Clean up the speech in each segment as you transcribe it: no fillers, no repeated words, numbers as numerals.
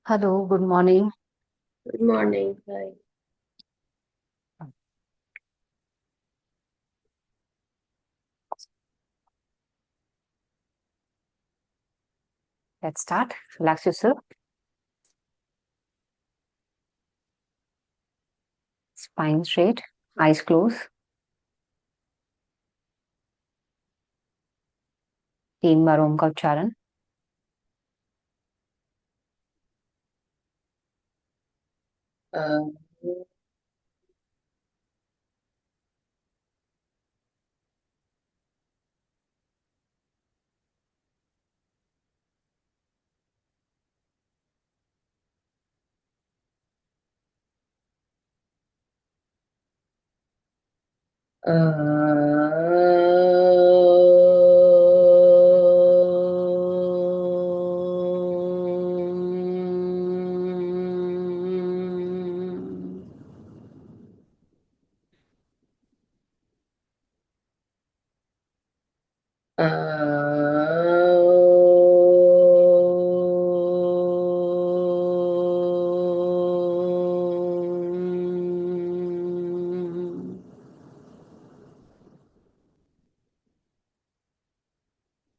Hello, good morning. Good morning. Hi. Let's start. Relax yourself. Spine straight, eyes closed. 3 बार ओम का उच्चारण. Uh,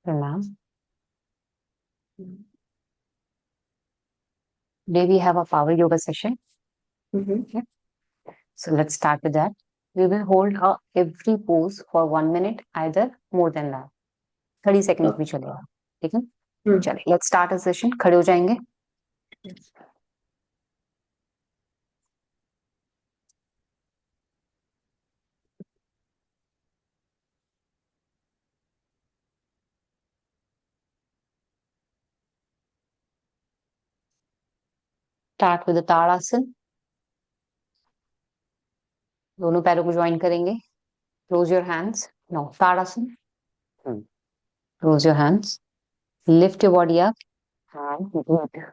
प्रणाम. Today we have a power yoga session. Okay. So let's start with that. We will hold every pose for 1 minute, either more than that. 30 seconds भी चलेगा. ठीक है. चलिए, let's start a session. खड़े हो जाएंगे. Start with the ताड़ासन. दोनों पैरों को ज्वाइन करेंगे. Close your hands. No, tadasana. Close your hands. Lift your body up and breathe.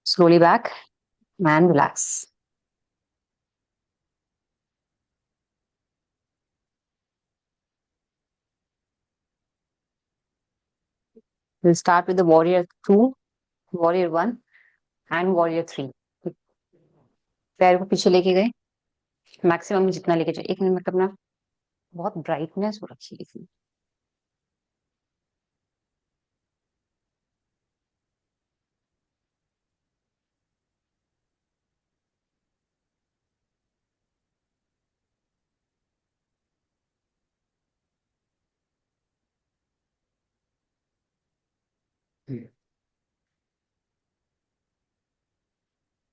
Slowly back and relax. We'll start with the warrior 2, warrior 1 and warrior 3. पैर को पीछे लेके गए. मैक्सिमम जितना लेके जाए. एक मिनट अपना बहुत ब्राइटनेस हो रखी है इसमें.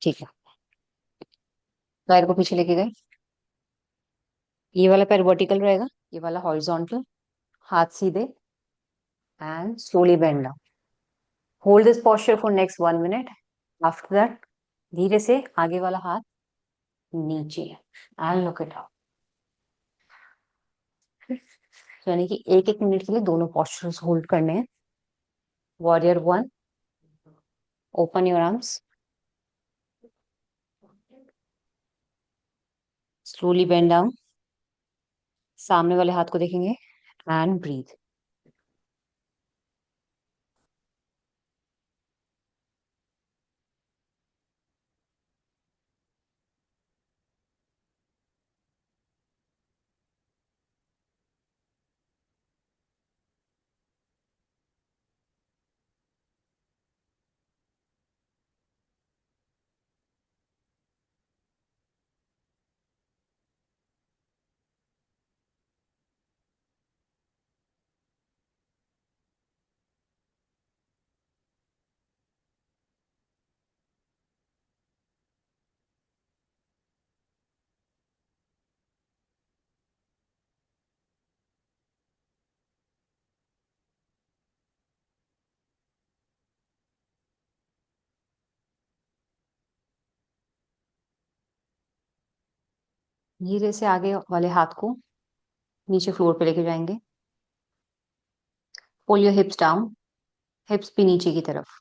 ठीक है. पैर को पीछे लेके गए. ये वाला पैर वर्टिकल रहेगा, ये वाला हॉरिजॉन्टल. हाथ सीधे and slowly bend down. Hold this posture for next 1 minute. After that, धीरे से आगे वाला हाथ नीचे and look it up. यानी कि एक एक मिनट के लिए दोनों पोस्चर्स होल्ड करने हैं. Warrior 1, open your arms. Slowly bend down. सामने वाले हाथ को देखेंगे एंड ब्रीथ. धीरे से आगे वाले हाथ को नीचे फ्लोर पे लेके जाएंगे। पुल योर हिप्स डाउन, हिप्स भी नीचे की तरफ।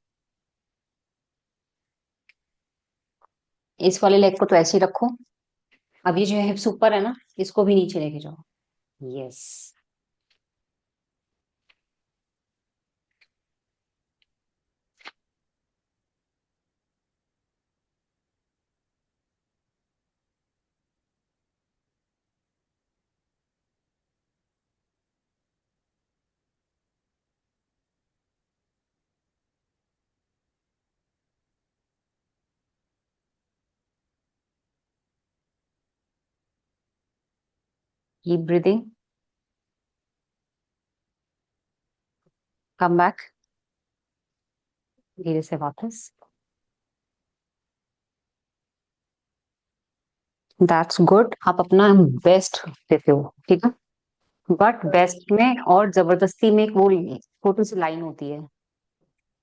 इस वाले लेग को तो ऐसे ही रखो। अब ये जो है हिप्स ऊपर है ना, इसको भी नीचे लेके जाओ। Yes. Keep breathing. Come back. धीरे से वापस। दैट्स गुड, आप अपना बेस्ट देते हो, ठीक है। बट बेस्ट में और जबरदस्ती में एक वो छोटी सी लाइन होती है।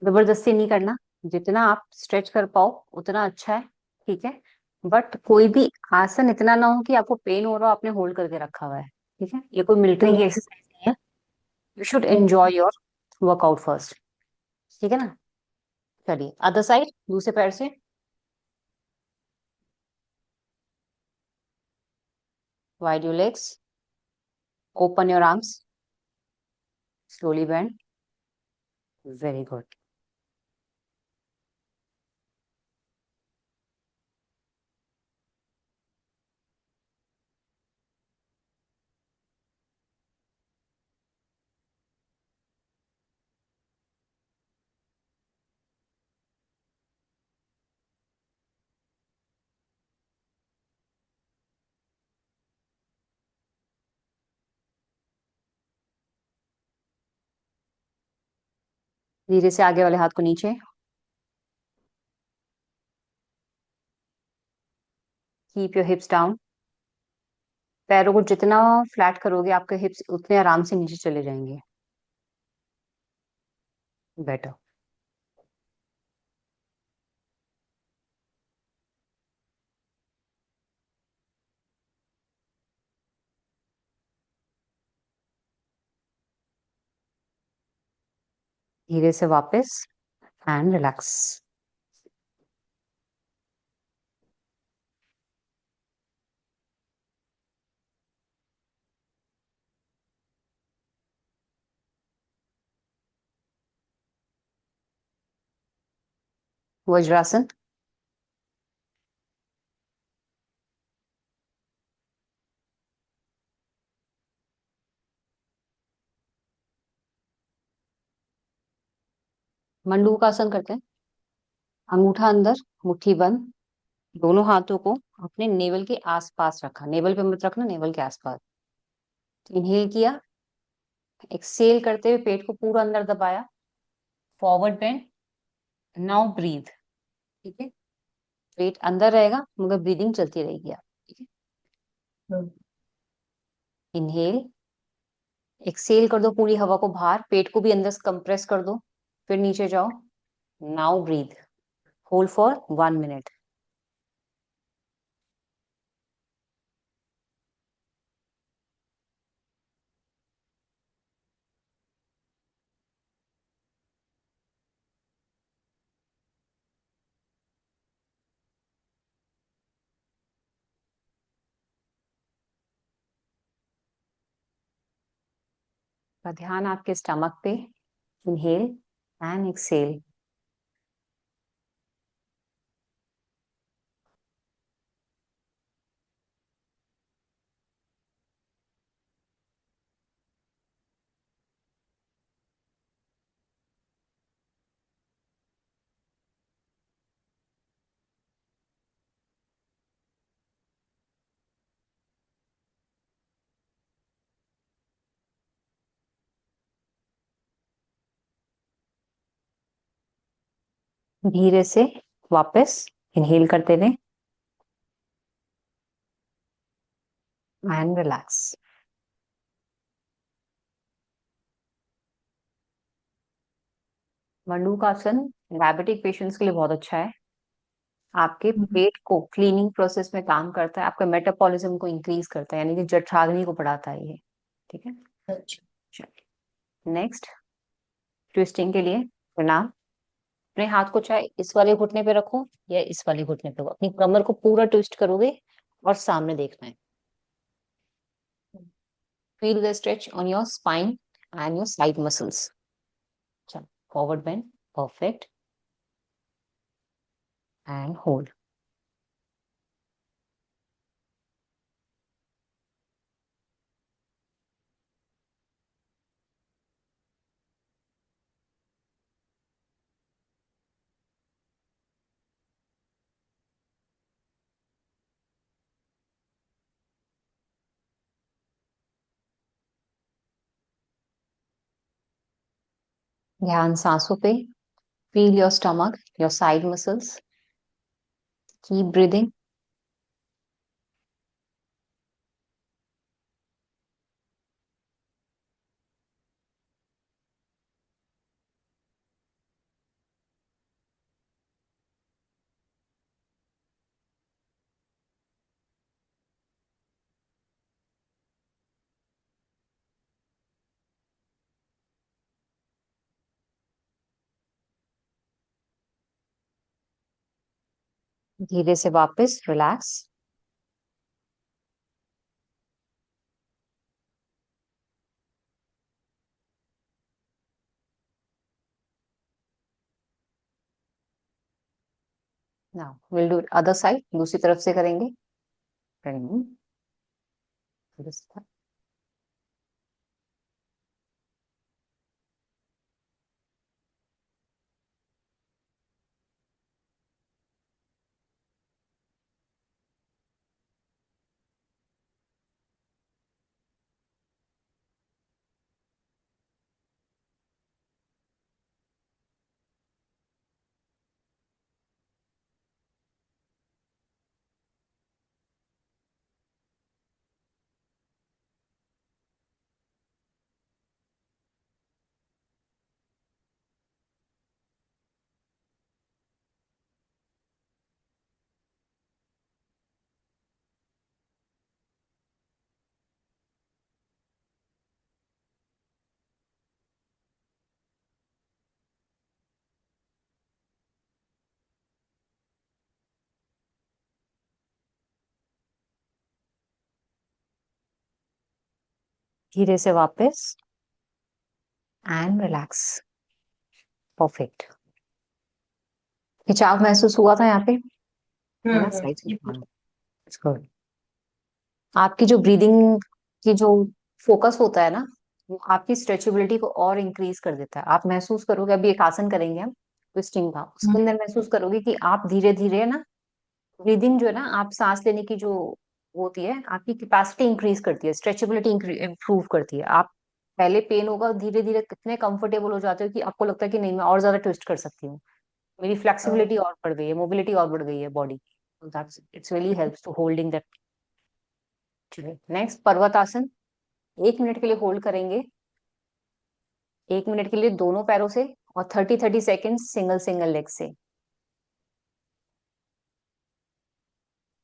जबरदस्ती नहीं करना। जितना आप स्ट्रेच कर पाओ उतना अच्छा है, ठीक है। बट कोई भी आसन इतना ना हो कि आपको पेन हो रहा हो, आपने होल्ड करके रखा हुआ है, ठीक है। ये कोई मिलिट्री की एक्सरसाइज नहीं है। You should enjoy your workout first, ठीक है ना। चलिए अदर साइड, दूसरे पैर से। Wide your legs, open your arms, slowly bend. Very good. धीरे से आगे वाले हाथ को नीचे। Keep your hips down. पैरों को जितना फ्लैट करोगे आपके हिप्स उतने आराम से नीचे चले जाएंगे। बेटर। धीरे से वापस एंड रिलैक्स। वज्रासन। मंडूकासन करते हैं। अंगूठा अंदर, मुट्ठी बंद। दोनों हाथों को अपने नेवल के आसपास रखा, नेवल पे मत रखना, नेवल के आसपास। इनहेल किया। एक्सेल करते हुए पेट को पूरा अंदर दबाया। Forward bend. नाउ ब्रीथ, ठीक है। पेट अंदर रहेगा मगर ब्रीदिंग चलती रहेगी आप, ठीक है। इनहेल। एक्सेल कर दो पूरी हवा को बाहर, पेट को भी अंदर कंप्रेस कर दो। फिर नीचे जाओ। Now breathe. Hold for 1 minute. का ध्यान आपके स्टमक पे। Inhale and exhale. धीरे से वापस इनहेल करते हुए and relax. Mandukasana diabetic patients के लिए बहुत अच्छा है। आपके पेट को क्लीनिंग प्रोसेस में काम करता है, आपका मेटाबॉलिज्म को इंक्रीज करता है, यानी कि जठराग्नि को बढ़ाता है ये। ठीक है। अच्छा। नेक्स्ट, ट्विस्टिंग के लिए प्रणाम। अपने हाथ को चाहे इस वाले घुटने पे रखो या इस वाले घुटने पे, अपनी कमर को पूरा ट्विस्ट करोगे और सामने देखना है। Feel the stretch on your spine and your side muscles. चलो, forward bend, perfect, and hold. ध्यान सांसों पे। Feel your stomach, your side muscles. Keep breathing. धीरे से वापस relax. Now will do other side, दूसरी तरफ से करेंगे। Turning. धीरे से वापस एंड रिलैक्स। परफेक्ट। खिंचाव महसूस हुआ था यहाँ पे, है ना? साइड से, ये हाँ, it's good। आपकी जो ब्रीदिंग की जो फोकस होता है ना, वो आपकी स्ट्रेचेबिलिटी को और इंक्रीज कर देता है। आप महसूस करोगे, अभी एक आसन करेंगे हम ट्विस्टिंग का, उसके अंदर महसूस करोगे कि आप धीरे धीरे ना, ब्रीदिंग जो है ना, आप सांस लेने की जो होती है, आपकी कैपेसिटी इंक्रीज करती है, स्ट्रेचेबिलिटी इंप्रूव करती है। आप पहले पेन होगा, धीरे धीरे कितने कंफर्टेबल हो जाते हो कि आपको लगता है कि नहीं, मैं और ज्यादा ट्विस्ट कर सकती हूँ, मेरी फ्लेक्सिबिलिटी और बढ़ गई है, मोबिलिटी और बढ़ गई है बॉडी की। That's its really helps to holding that. Next, पर्वत आसन। 1 मिनट के लिए होल्ड करेंगे। 1 मिनट के लिए दोनों पैरों से, और 30-30 सेकेंड सिंगल सिंगल लेग से।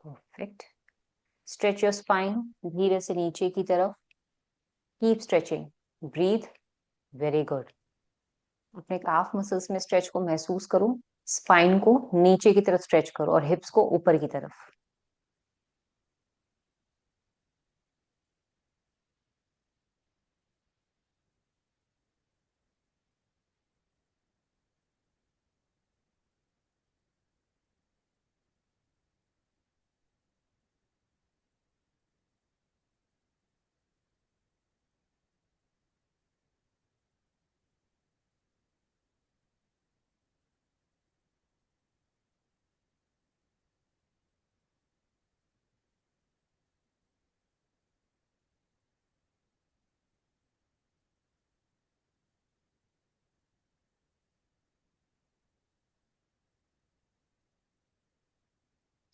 परफेक्ट। स्ट्रेच योर स्पाइन, धीरे से नीचे की तरफ। Keep stretching, breathe. Very good. अपने काफ मसल्स में स्ट्रेच को महसूस करो। स्पाइन को नीचे की तरफ स्ट्रेच करो और हिप्स को ऊपर की तरफ।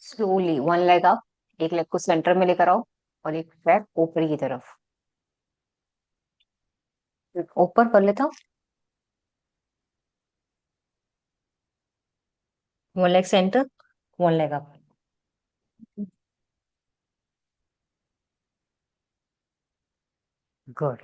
स्लोली वन लेग अप, एक लेग को सेंटर में लेकर आओ और एक लेग ऊपर की तरफ। ऊपर कर लेता हूँ। One leg centre, one leg up. Good.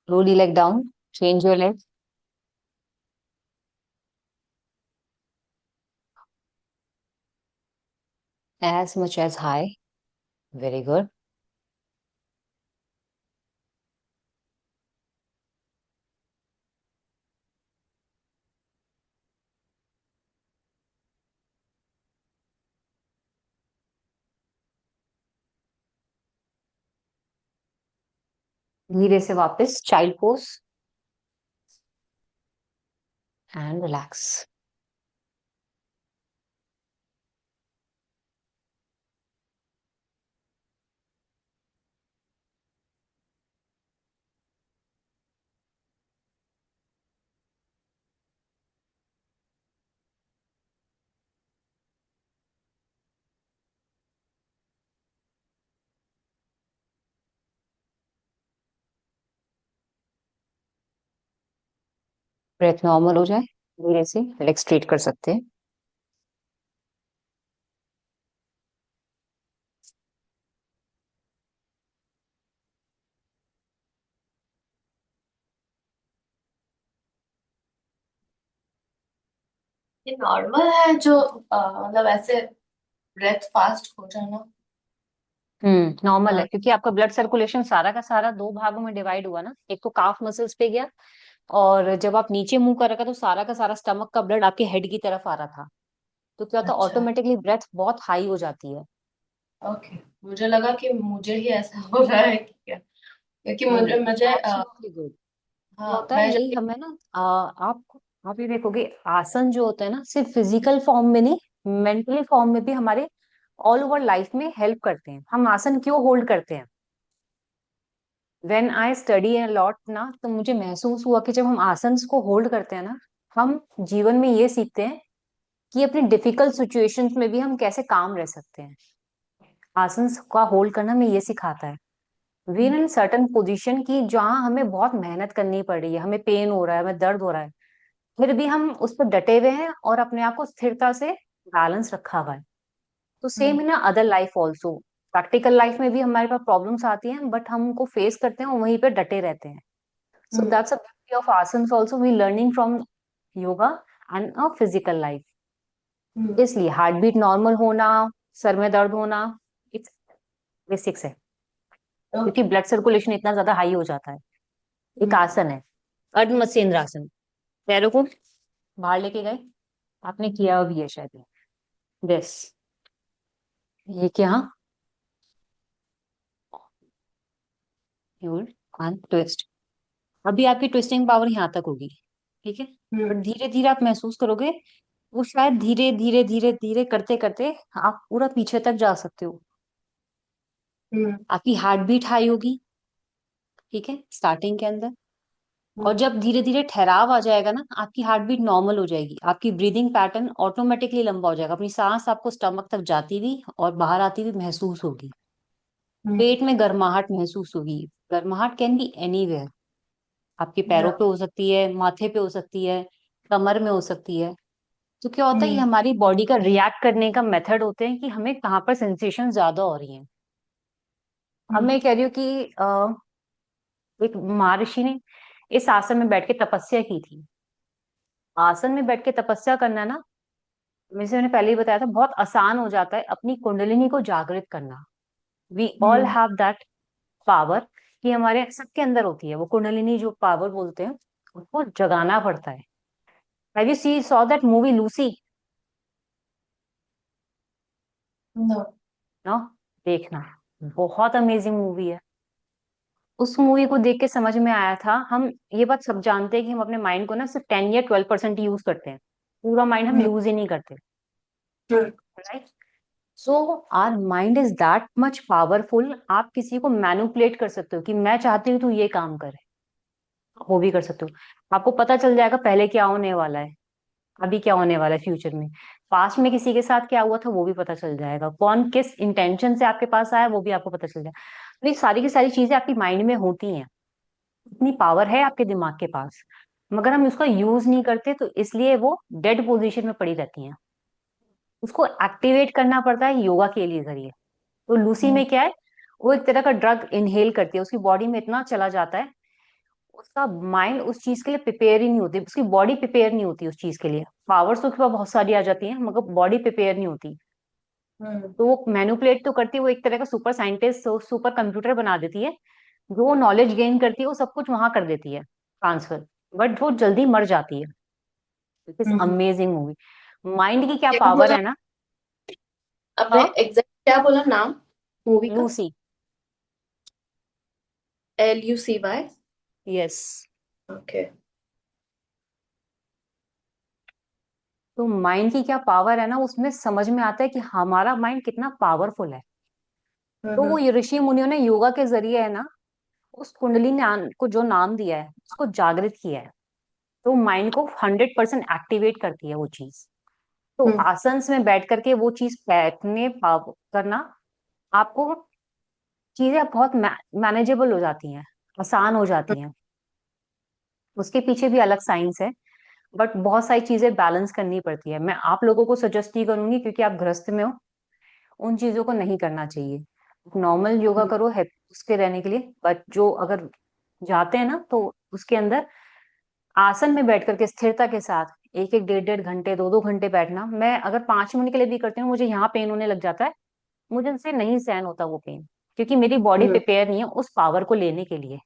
Roll your leg down. Change your leg as much as high. Very good. धीरे से वापस child pose and relax. Breathe normal हो जाए धीरे से लेग स्ट्रेट कर सकते हैं. ये नॉर्मल है जो मतलब ऐसे ब्रेथ फास्ट हो जाना। नॉर्मल है हाँ, क्योंकि आपका ब्लड सर्कुलेशन सारा का सारा दो भागों में डिवाइड हुआ ना. एक तो काफ मसल्स पे गया और जब आप नीचे मुंह कर रखा तो सारा का सारा स्टमक का ब्लड आपके हेड की तरफ आ रहा था. तो क्या होता है अच्छा। ऑटोमेटिकली ब्रेथ बहुत हाई हो जाती है. ओके, मुझे लगा कि मुझे ही ऐसा हो रहा है कि क्या, क्योंकि नहीं मुझे नहीं, मुझे एब्सोल्युटली गुड. क्या हाँ होता है मैं यही जब हमें ना आप ये देखोगे आसन जो होता है ना सिर्फ फिजिकल फॉर्म में नहीं, मेंटली फॉर्म में भी हमारे ऑल ओवर लाइफ में हेल्प करते हैं. हम आसन क्यों होल्ड करते हैं? When I study a lot ना तो मुझे महसूस हुआ कि जब हम आसन को होल्ड करते हैं ना, हम जीवन में ये सीखते हैं कि अपनी डिफिकल्ट सिचुएशंस में भी हम कैसे काम रह सकते हैं. आसन का होल्ड करना हमें ये सिखाता है वी इन सर्टन पोजीशन की जहां हमें बहुत मेहनत करनी पड़ रही है, हमें पेन हो रहा है, हमें दर्द हो रहा है, फिर भी हम उस पर डटे हुए हैं और अपने आप को स्थिरता से बैलेंस रखा हुआ है. तो same hmm, in other life also. Practical life में भी हमारे पास प्रॉब्लम्स आती हैं बट हम उनको फेस करते हैं और वहीं पे डटे रहते हैं. So hmm, that's a beauty of asanas also we learning from yoga and a physical life. Hmm, इसलिए हार्ट बीट नॉर्मल होना, सर में दर्द होना, इट्स बेसिक्स है क्योंकि ओके। ब्लड सर्कुलेशन इतना ज्यादा हाई हो जाता है. एक हम्म, आसन है अर्ध मत्स्येंद्र आसन. पैरों को बाहर लेके गए, आपने किया भी है शायद. दिस ये क्या, होल्ड एंड ट्विस्ट. अभी आपकी ट्विस्टिंग पावर यहाँ तक होगी, ठीक है. हम्म, बट धीरे धीरे आप महसूस करोगे वो शायद धीरे धीरे धीरे धीरे करते करते आप पूरा पीछे तक जा सकते हो. हम्म, आपकी हार्ट बीट हाई होगी, ठीक है, स्टार्टिंग के अंदर. और हम्म, जब धीरे धीरे ठहराव आ जाएगा ना आपकी हार्ट बीट नॉर्मल हो जाएगी, आपकी ब्रीदिंग पैटर्न ऑटोमेटिकली लंबा हो जाएगा, अपनी सांस आपको स्टमक तक जाती हुई और बाहर आती हुई महसूस होगी. हम्म, पेट में गर्माहट महसूस होगी. गर्माहट कैन बी एनीवेयर. आपके पैरों या, पे हो सकती है, माथे पे हो सकती है, कमर में हो सकती है. तो क्या होता है ये हम्म, हमारी बॉडी का रिएक्ट करने का मेथड होते हैं कि हमें कहाँ पर सेंसेशन ज्यादा हो रही हैं. अब हम्म, मैं कह रही हूँ कि एक महर्षि ने इस आसन में बैठ के तपस्या की थी. आसन में बैठ के तपस्या करना ना, जैसे मैंने पहले ही बताया था, बहुत आसान हो जाता है अपनी कुंडलिनी को जागृत करना. We all hmm, have that power कि हमारे सबके अंदर होती है वो कुंडलिनी जो पावर बोलते हैं, उसको जगाना पड़ता है. Have you see saw that movie Lucy? No, no, देखना, बहुत अमेजिंग मूवी है. उस मूवी को देख के समझ में आया था हम ये बात सब जानते हैं कि हम अपने माइंड को ना सिर्फ 10 या 12% यूज करते हैं, पूरा माइंड हम हम्म, यूज ही नहीं करते. Hmm, right. So our mind is that much powerful. आप किसी को मैनिपुलेट कर सकते हो कि मैं चाहती हूँ तू ये काम करे, वो भी कर सकते हो. आपको पता चल जाएगा पहले क्या होने वाला है. अभी क्या होने वाला है फ्यूचर में, पास्ट में किसी के साथ क्या हुआ था वो भी पता चल जाएगा, कौन किस इंटेंशन से आपके पास आया वो भी आपको पता चल जाएगा। तो ये सारी की सारी चीजें आपकी माइंड में होती हैं, इतनी पावर है आपके दिमाग के पास, मगर हम उसका यूज नहीं करते, तो इसलिए वो डेड पोजीशन में पड़ी रहती हैं। उसको एक्टिवेट करना पड़ता है योगा के लिए जरिए। तो लूसी हम्म में क्या है, वो एक तरह का ड्रग इनहेल करती है, उसकी बॉडी में इतना चला जाता है, उसका माइंड उस चीज के लिए प्रिपेयर ही नहीं होती, उसकी बॉडी प्रिपेयर नहीं होती उस चीज के लिए। पावर्स तो उसके पास बहुत सारी आ जाती हैं मगर बॉडी प्रिपेयर नहीं होती। हम्म तो वो मैनिपुलेट तो करती है, वो एक तरह का सुपर साइंटिस्ट, सुपर कंप्यूटर बना देती है, जो नॉलेज गेन करती है वो सब कुछ वहां कर देती है ट्रांसफर, बट वो जल्दी मर जाती है। It is hmm. Amazing movie. Mind की क्या क्या पावर बोला है ना। आपने? हाँ, एग्जैक्ट क्या बोला नाम मूवी का? लूसी। LUCY? यस। ओके। तो माइंड की क्या पावर है ना, उसमें समझ में आता है कि हमारा माइंड कितना पावरफुल है। तो वो हम्म ये ऋषि मुनियों ने योगा के जरिए है ना, उस कुंडली ने को जो नाम दिया है उसको जागृत किया है। तो माइंड को 100% एक्टिवेट करती है वो चीज। तो हम्म आसन्स में बैठ करके वो चीज बैठने करना, आपको चीजें बहुत मैनेजेबल हो जाती हैं, आसान हो जाती हैं। उसके पीछे भी अलग साइंस है, बट बहुत सारी चीजें बैलेंस करनी पड़ती है। मैं आप लोगों को सजेस्ट ही करूंगी क्योंकि आप गृहस्थ में हो, उन चीजों को नहीं करना चाहिए। नॉर्मल योगा हम्म करो है उसके रहने के लिए, बट जो अगर जाते हैं ना तो उसके अंदर आसन में बैठ करके स्थिरता के साथ एक एक डेढ़ डेढ़ घंटे, दो दो घंटे बैठना। मैं अगर 5 मिनट के लिए भी करती हूँ मुझे यहाँ पेन होने लग जाता है, मुझे उनसे नहीं सहन होता वो पेन, क्योंकि मेरी बॉडी हम्म प्रिपेयर नहीं है उस पावर को लेने के लिए।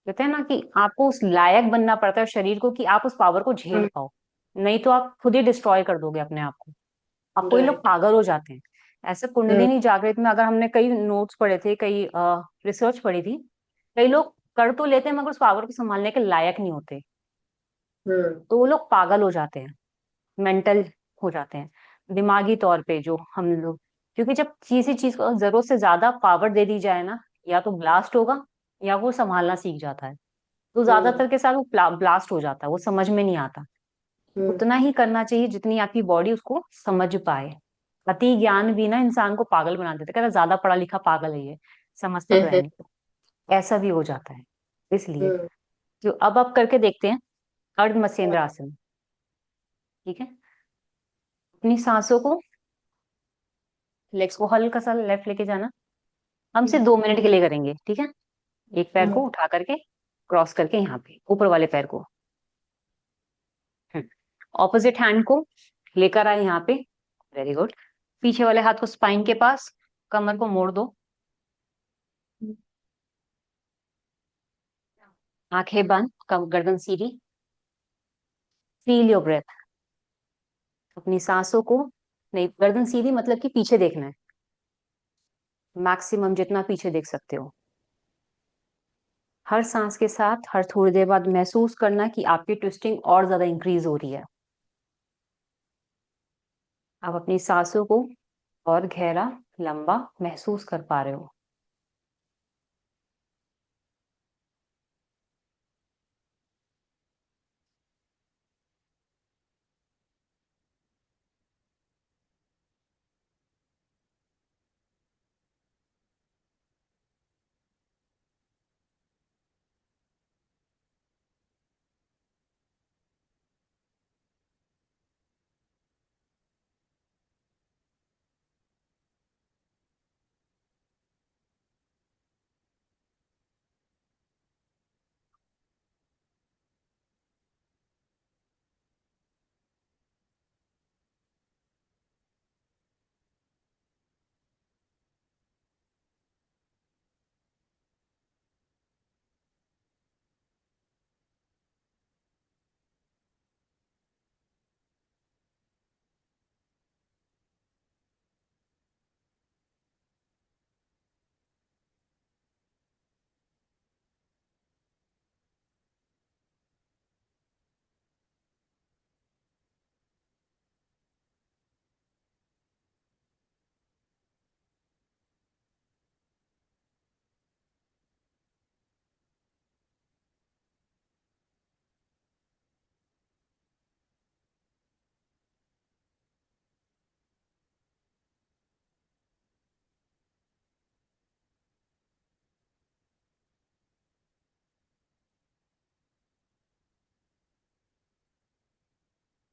कहते हैं ना कि आपको उस लायक बनना पड़ता है शरीर को कि आप उस पावर को झेल हम्म। पाओ, नहीं तो आप खुद ही डिस्ट्रॉय कर दोगे अपने आप को। अब कोई लोग राइट। पागल हो जाते हैं। ऐसे हम्म कुंडलिनी जागृत में अगर हमने कई नोट्स पढ़े थे, कई रिसर्च पढ़ी थी, कई लोग कर तो लेते हैं मगर उस पावर को संभालने के लायक नहीं होते, हम्म तो वो लोग पागल हो जाते हैं, मेंटल हो जाते हैं, दिमागी तौर पे जो हम लोग। क्योंकि जब किसी चीज को जरूरत से ज्यादा पावर दे दी जाए ना, या तो ब्लास्ट होगा या वो संभालना सीख जाता है। तो हम्म ज्यादातर के साथ वो ब्लास्ट हो जाता है, वो समझ में नहीं आता। हम्म। उतना ही करना चाहिए जितनी आपकी बॉडी उसको समझ पाए। अति ज्ञान भी ना इंसान को पागल बना देता है, कहता है, ज्यादा पढ़ा लिखा पागल है ये, समझते तो है नहीं। ऐसा भी हो जाता है। इसलिए हम्म जो अब आप करके देखते हैं, अर्ध मत्स्येंद्र आसन। ठीक है, अपनी सांसों को, लेग्स को हल्का सा लेफ्ट लेके जाना। हम सिर्फ 2 मिनट के लिए करेंगे, ठीक है। एक पैर को हम्म उठा करके क्रॉस करके यहाँ पे ऊपर वाले पैर को, ऑपोजिट हैंड को लेकर आए यहाँ पे। Very good. पीछे वाले हाथ को स्पाइन के पास, कमर को मोड़ दो, आंखें बंद, गर्दन सीधी। Feel your breath. अपनी सांसों को, नहीं, गर्दन सीधी मतलब कि पीछे देखना है, मैक्सिमम जितना पीछे देख सकते हो। हर सांस के साथ हर थोड़ी देर बाद महसूस करना कि आपकी ट्विस्टिंग और ज्यादा इंक्रीज हो रही है। आप अपनी सांसों को और गहरा, लंबा महसूस कर पा रहे हो।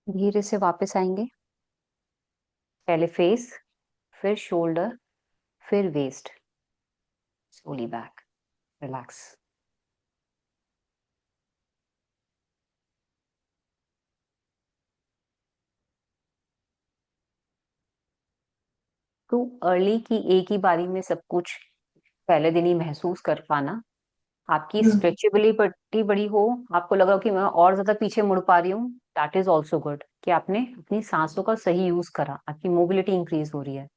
धीरे से वापस आएंगे। पहले फेस, फिर शोल्डर, फिर waist. Slowly back, relax. Too early की एक ही बारी में सब कुछ पहले दिन ही महसूस कर पाना, आपकी हम्म स्ट्रेचेबिलिटी बड़ी हो, आपको लगा कि मैं और ज्यादा पीछे मुड़ पा रही हूँ, दैट इज ऑल्सो गुड कि आपने अपनी सांसों का सही यूज करा, आपकी मोबिलिटी इंक्रीज हो रही है।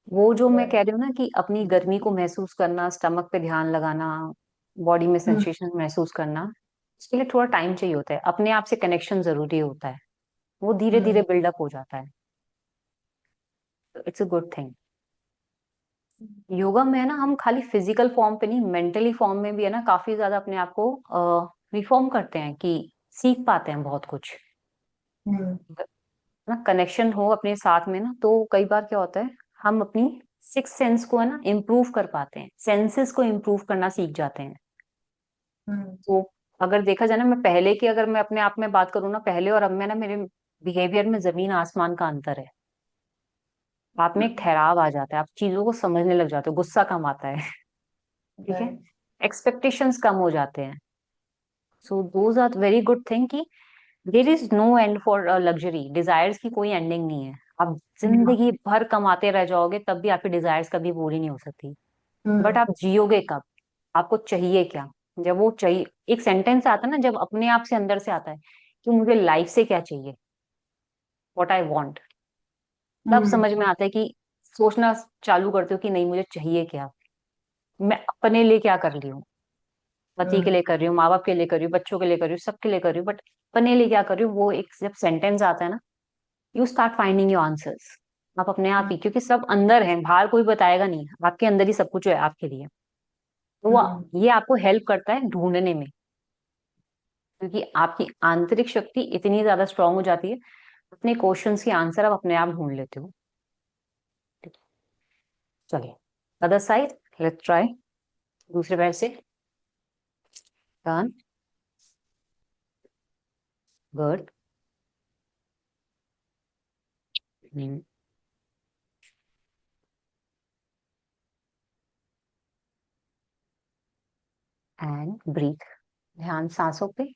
वो जो मैं कह रही हूँ ना कि अपनी गर्मी को महसूस करना, स्टमक पे ध्यान लगाना, बॉडी में हम्म सेंसेशन महसूस करना, उसके लिए थोड़ा टाइम चाहिए होता है, अपने आप से कनेक्शन जरूरी होता है, वो धीरे धीरे हम्म बिल्डअप हो जाता है। It's a good thing. Yoga में है ना, हम खाली फिजिकल फॉर्म पे नहीं, मेंटली फॉर्म में भी है ना काफी ज्यादा अपने आप को रिफॉर्म करते हैं, कि सीख पाते हैं बहुत कुछ। हम्म ना कनेक्शन हो अपने साथ में ना, तो कई बार क्या होता है, हम अपनी सिक्स सेंस को है ना इम्प्रूव कर पाते हैं, सेंसेस को इम्प्रूव करना सीख जाते हैं। हम्म तो अगर देखा जाए ना, मैं पहले की अगर मैं अपने आप में बात करूँ ना, पहले और अब में ना मेरे बिहेवियर में जमीन आसमान का अंतर है। आप में एक ठहराव आ जाता है, आप चीजों को समझने लग जाते हो, गुस्सा कम आता है। ठीक है। राइट एक्सपेक्टेशंस कम हो जाते हैं। So those are very good thing कि there is no end for luxury, desires की कोई एंडिंग नहीं है। आप जिंदगी भर कमाते रह जाओगे तब भी आपकी डिजायर्स कभी पूरी नहीं हो सकती। बट हम्म आप जियोगे कब, आपको चाहिए क्या? जब वो चाहिए, एक सेंटेंस आता है ना जब अपने आप से अंदर से आता है कि मुझे लाइफ से क्या चाहिए, व्हाट आई वांट, तब हम्म समझ में आता है कि सोचना चालू करते हो कि नहीं मुझे चाहिए क्या, मैं अपने लिए क्या कर रही हूँ, पति के हम्म लिए कर रही हूँ, माँ बाप के लिए कर रही हूँ, बच्चों के लिए कर रही हूँ, सबके लिए कर रही हूँ, बट अपने लिए क्या कर रही हूँ, वो एक जब सेंटेंस आता है ना, you start finding your answers. आप अपने आप ही, क्योंकि सब अंदर है, बाहर कोई बताएगा नहीं, आपके अंदर ही सब कुछ है आपके लिए। तो हम्म ये आपको हेल्प करता है ढूंढने में, क्योंकि आपकी आंतरिक शक्ति इतनी ज्यादा स्ट्रांग हो जाती है, अपने क्वेश्चंस के आंसर आप अपने आप ढूंढ लेते हो। चलिए, अदर साइड, लेट्स ट्राई। दूसरे पैर से, टर्न, गुड, एंड ब्रीथ। ध्यान सांसों पे।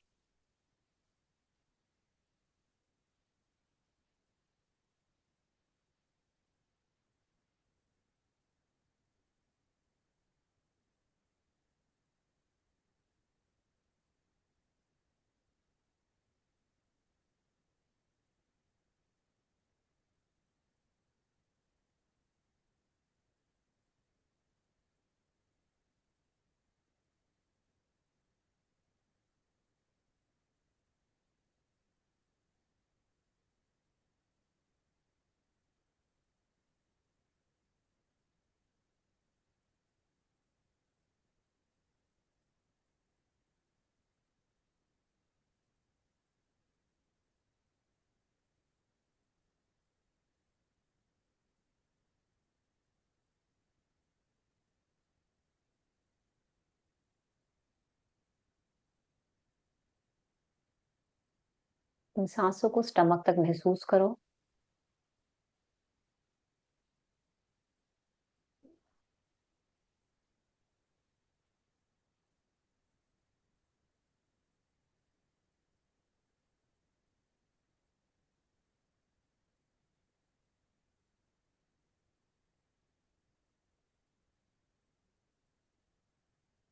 इन सांसों को स्टमक तक महसूस करो।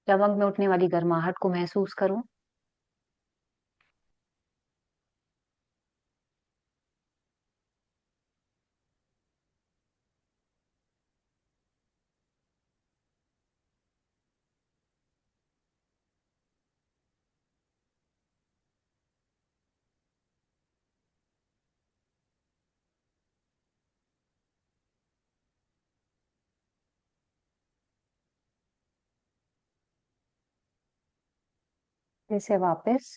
स्टमक में उठने वाली गर्माहट को महसूस करो। फिर से वापस,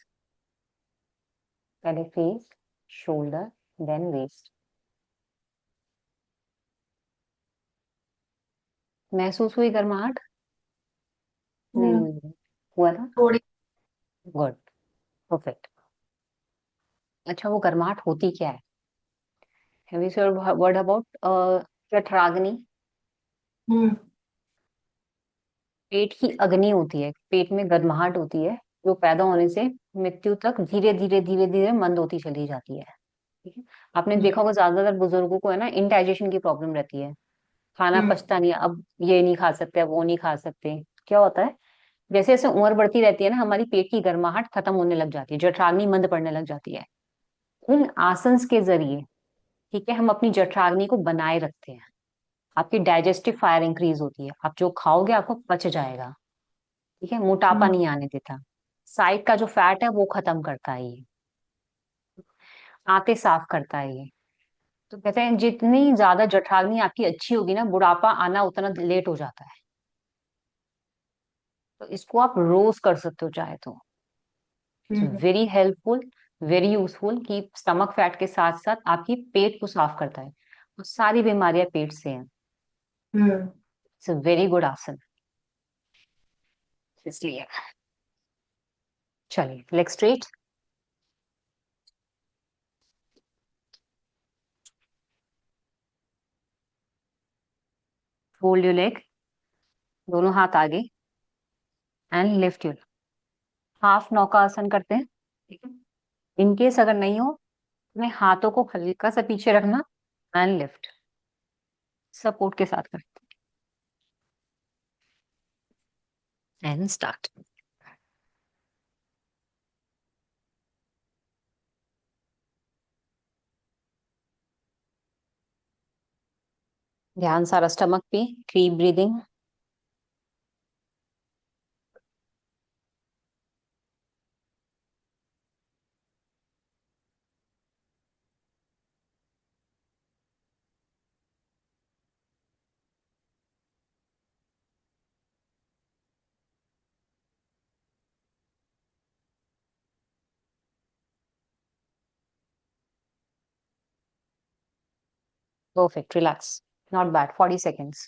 पहले फेस, शोल्डर, देन वेस्ट। महसूस हुई गर्माहट? नहीं हम्म हुई? हुआ था? थोड़ी गुड, परफेक्ट। अच्छा, वो गर्माहट होती क्या है? हैव यू वर्ड अबाउट जठराग्नि? हम्म पेट की अग्नि होती है, पेट में गर्माहट होती है, जो पैदा होने से मृत्यु तक धीरे धीरे धीरे धीरे मंद होती चली जाती है। ठीक है। आपने देखा होगा ज्यादातर बुजुर्गों को है ना इंडाइजेशन की प्रॉब्लम रहती है, खाना हम्म पचता नहीं है, अब ये नहीं खा सकते, अब वो नहीं खा सकते। क्या होता है, जैसे जैसे उम्र बढ़ती रहती है ना, हमारी पेट की गर्माहट खत्म होने लग जाती है, जठराग्नि मंद पड़ने लग जाती है। इन आसन के जरिए, ठीक है, हम अपनी जठराग्नि को बनाए रखते हैं। आपकी डाइजेस्टिव फायर इंक्रीज होती है, आप जो खाओगे आपको पच जाएगा। ठीक है, मोटापा हम्म नहीं आने देता। साइड का जो फैट है वो खत्म करता है ये। आंतें साफ करता है ये। तो कहते हैं जितनी ज्यादा जठराग्नि आपकी अच्छी होगी ना, बुढ़ापा आना उतना लेट हो जाता है। तो इसको आप रोज कर सकते हो चाहे तो। हम्म वेरी हेल्पफुल, वेरी यूजफुल, कि स्टमक फैट के साथ साथ आपकी पेट को साफ करता है, और सारी बीमारियां पेट से हैं। Hmm it's a very good आसन, इसलिए। चलिए, leg straight. Fold your leg, दोनों हाथ आगे, एंड लिफ्ट योर। हाफ नौका आसन करते हैं। ठीक है। इनकेस अगर नहीं हो, अपने हाथों को हल्का सा पीछे रखना, एंड लिफ्ट, सपोर्ट के साथ करते हैं। And start. ध्यान सारा स्टमक पे, deep breathing. Perfect, relax. Not bad, 40 seconds.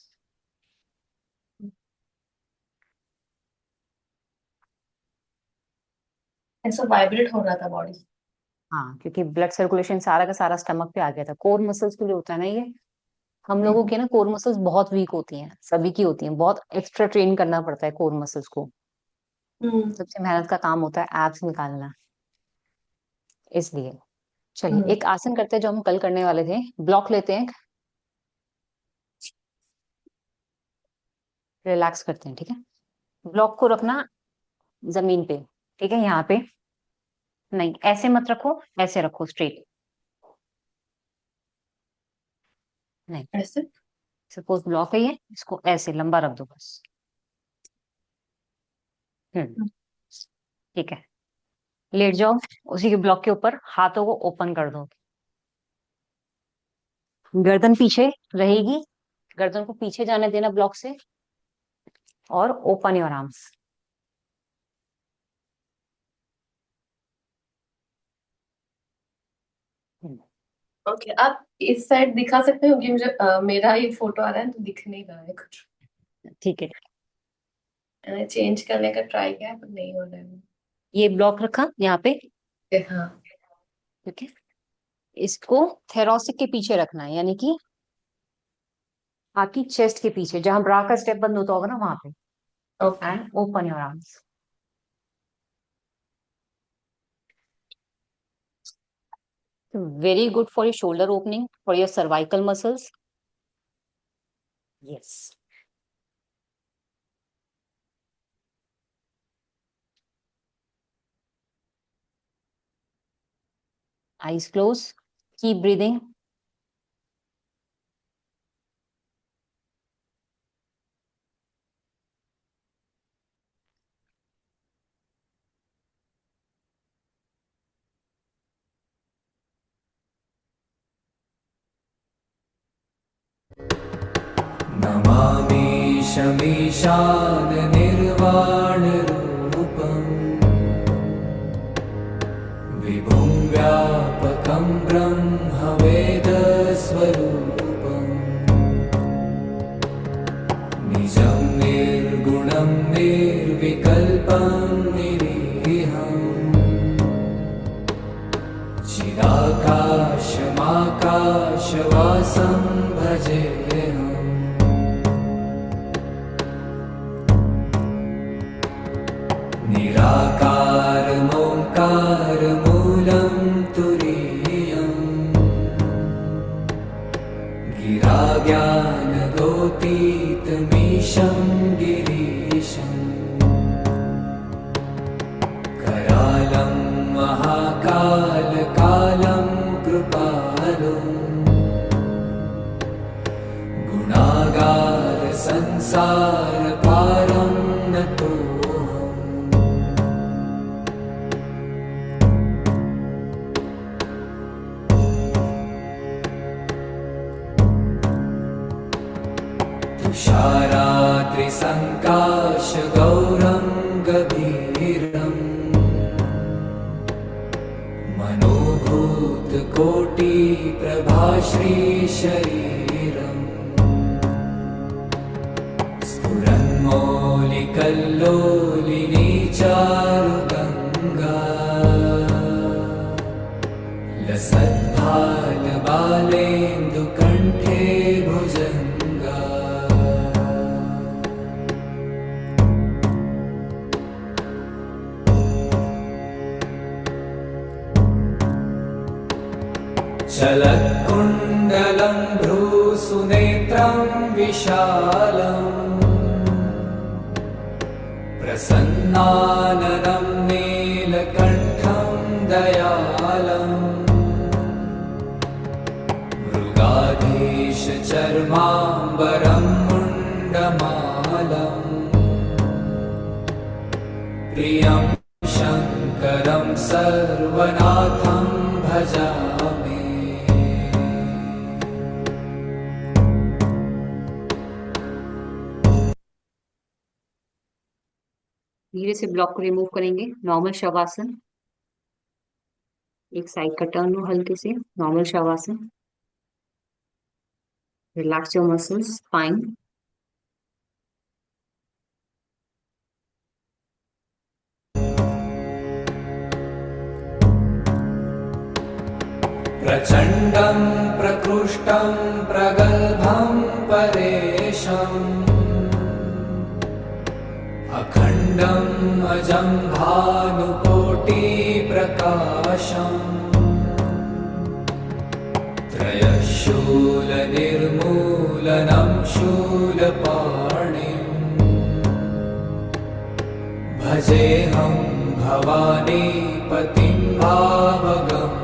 ऐसा वाइब्रेट हो रहा था बॉडी। हाँ, क्योंकि ब्लड सर्कुलेशन सारा का सारा स्टमक पे आ गया था। कोर मसल्स के लिए होता है ना ये। हम लोगों हम्म के ना कोर मसल्स बहुत वीक होती हैं, सभी की होती हैं, बहुत एक्स्ट्रा ट्रेन करना पड़ता है कोर मसल्स को। हम्म सबसे मेहनत का काम होता है एब्स निकालना, इसलिए। चलिए, हम्म एक आसन करते हैं जो हम कल करने वाले थे। ब्लॉक लेते हैं, रिलैक्स करते हैं। ठीक है, ब्लॉक को रखना जमीन पे। ठीक है, यहाँ पे नहीं, ऐसे मत रखो, ऐसे रखो स्ट्रेट। नहीं, ऐसे। सपोज ब्लॉक है ये, इसको ऐसे लंबा रख दो बस। हम्म। हम्म, ठीक है, लेट जाओ। उसी के ब्लॉक के ऊपर हाथों को ओपन कर दो। गर्दन पीछे रहेगी, गर्दन को पीछे जाने देना ब्लॉक से, और ओपन योर आर्म्स। ओके, आप इस साइड दिखा सकते हो कि मुझे मेरा ही फोटो आ रहा है तो दिख नहीं रहा है कुछ। ठीक है, मैंने चेंज करने का ट्राई किया पर नहीं हो रहा है। ये ब्लॉक रखा यहाँ पे। हाँ। ठीक है, इसको थेरोसिक के पीछे रखना है, यानी कि आपकी चेस्ट के पीछे, जहां ब्रा का स्टेप बंद होता होगा ना वहां पे। Okay. And open your arms. Very good for your shoulder opening, for your cervical muscles. Yes. Eyes close, keep breathing. Namami शमीशाननिर्वाणरूपम् विभुं व्यापकं ब्रह्मवेदस्वरूपम् निजं निर्गुणं निर्विकल्पं निरीहम् श्वासं भजेऽहम् निराकारमोङ्कारमूलं तुरीयम् गिराज्ञानगोतीतमीशं गिरीशम् करालं महाकालकालं कृपालुम् गुणागार संसारपारं नतोऽहम् तुषाराद्रिसङ्काशगौरं गभीरम् मनोभूतकोटिप्रभाश्रीशरीरम् स्फुरन्मौलिकल्लोलिनी चारुगङ्गा लसद्भालबालेन्दुकण्ठे भुजङ्गा चलत्कुण्डलं भ्रूसुनेत्रं विशालम् प्रसन्नाननं नीलकण्ठं दयालम् मृगाधीशचर्माम्बरं मुण्डमालम् प्रियं शङ्करं सर्वनाथं भजामि धीरे से ब्लॉक को रिमूव करेंगे। नॉर्मल शवासन, एक साइड का टर्न लो हल्के से। Normal shavasana, relax your muscles, fine. प्रचण्डं प्रकृष्टं प्रगल्भं परेशम् अखण्डम् अजं भानुकोटिप्रकाशम् त्रयशूलनिर्मूलनं शूलपाणिम् भजेऽहं भवानीपतिं भावगम्यम्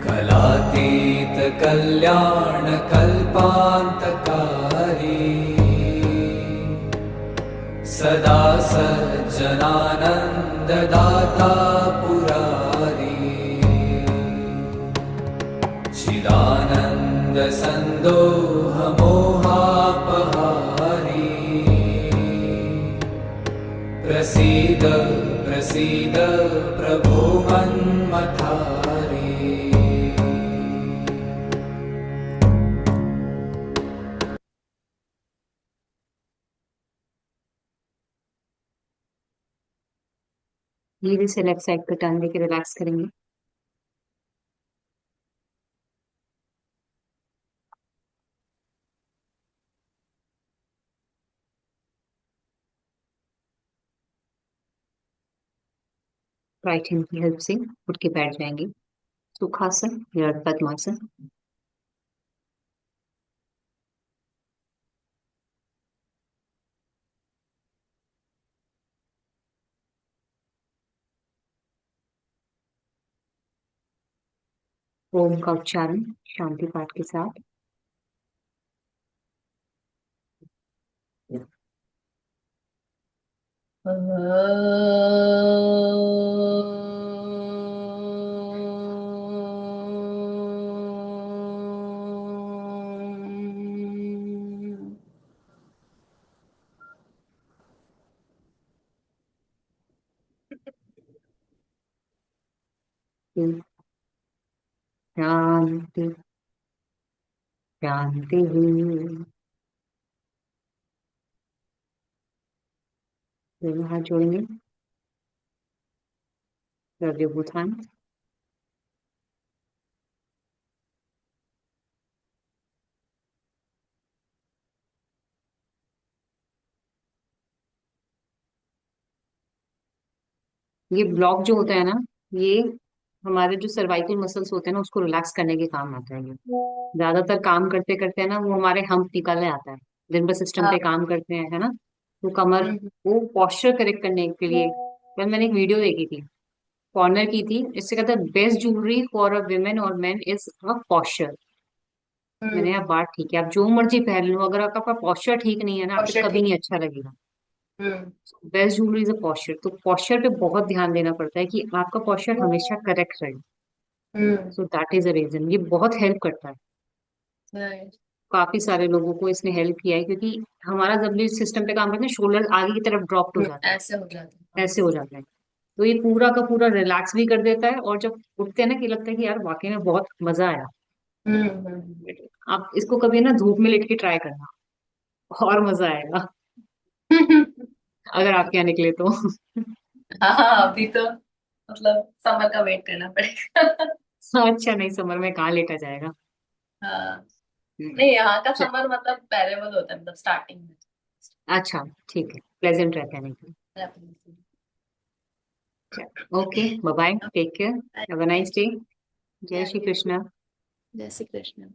कलातीतकल्याणकल्पान्तकारी सदा सज्जनानन्ददाता पुरारी चिदानन्दसन्दोहमोहापहारी प्रसीद प्रसीद प्रभो मन्मथारी धीरे से लेफ्ट साइड पे टर्न लेके रिलैक्स करेंगे। राइट हैंड की हेल्प से उठ के बैठ जाएंगे। सुखासन या पद्मासन। ओम का उच्चारण शांति पाठ के साथ। शांति शांति। दोनों हाथ जोड़ेंगे, रब योर बोथ हैंड। ये ब्लॉक जो होता है ना, ये हमारे जो सर्वाइकल मसल्स होते हैं ना, उसको रिलैक्स करने के काम आता है। ये ज्यादातर काम करते करते है ना, वो हमारे हम्प निकालने आता है। दिन भर सिस्टम पे हाँ। काम करते हैं, है ना, तो कमर, वो पोस्चर करेक्ट करने के लिए कल मैंने एक वीडियो देखी थी, कॉर्नर की थी, इससे कहता है best jewellery for a women और मैन इज अ पोस्चर। मैंने यार बात ठीक है, आप जो मर्जी पहन लो, अगर आपका पोस्चर ठीक नहीं है ना, आपको क्वेश्चन कभी ठीक। नहीं अच्छा लगेगा। Hmm. Best jewellery is a posture, तो पोस्चर पे बहुत ध्यान देना पड़ता है कि आपका पोस्चर हमेशा करेक्ट रहे। Hmm. So that is a reason, ये बहुत हेल्प करता है। राइट। काफी सारे लोगों को इसने हेल्प किया है, क्योंकि हमारा जब भी सिस्टम पे काम करते हैं, शोल्डर आगे की तरफ ड्रॉप हो जाता ऐसे हो जाता है, है। ऐसे हो जाता है। तो ये पूरा का पूरा रिलैक्स भी कर देता है, और जब उठते हैं ना, कि लगता है कि यार वाकई में बहुत मजा आया। हम्म। आप इसको कभी ना धूप में लेट के ट्राई करना, और मजा आएगा, अगर आपके यहाँ निकले तो। हाँ, अभी तो मतलब समर का वेट करना पड़ेगा। अच्छा, नहीं, समर में कहाँ लेटा जाएगा। हाँ। हम्म, नहीं, यहाँ का च- समर मतलब बेरेबल होता है, मतलब स्टार्टिंग में। अच्छा, ठीक है, प्लेजेंट रहता है, नहीं। Okay, bye bye, take care, have a nice thank day. You. जय या श्री यू टू। कृष्ण। जय श्री कृष्ण।